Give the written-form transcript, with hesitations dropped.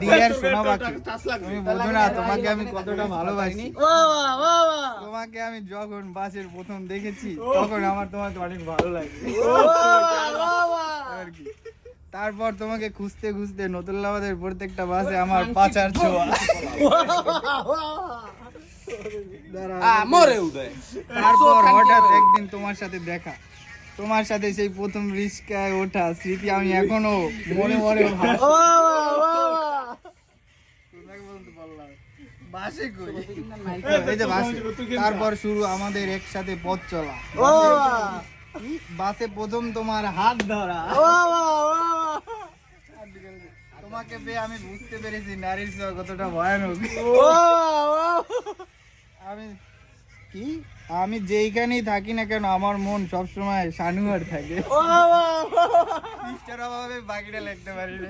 Deer সোনা পাখি, তুমি বোঝো না তোমাকে আমি কতটা ভালোবাসি। তোমাকে আমি যখন বাসের প্রথম দেখেছি তখন আমার তোমাকে অনেক ভালো লাগে আর কি। তারপর তোমাকে খুঁজতে খুঁজতে নতুল্লাবাদের প্রত্যেকটা বাসে আমার পাচার ছোঁয়া। তারপর হঠাৎ একদিন তোমার সাথে দেখা, তোমার সাথে সেই প্রথম রিস্কায় ওঠা স্মৃতি আমি এখনো মনে মনে বাসে কই, এই যে বাসে। তারপর শুরু আমাদের একসাথে পথ চলা, বাসে প্রথম তোমার হাত ধরা। তোমাকে পেয়ে আমি বুঝতে পেরেছি নারীর ছোঁয়া কতটা ভয়ানক। আমি কি, আমি যেইখানেই থাকি না কেন আমার মন সবসময় শানুয়ার থাকে। পৃষ্ঠার অভাবে বাকিটা লিখতে পারি না।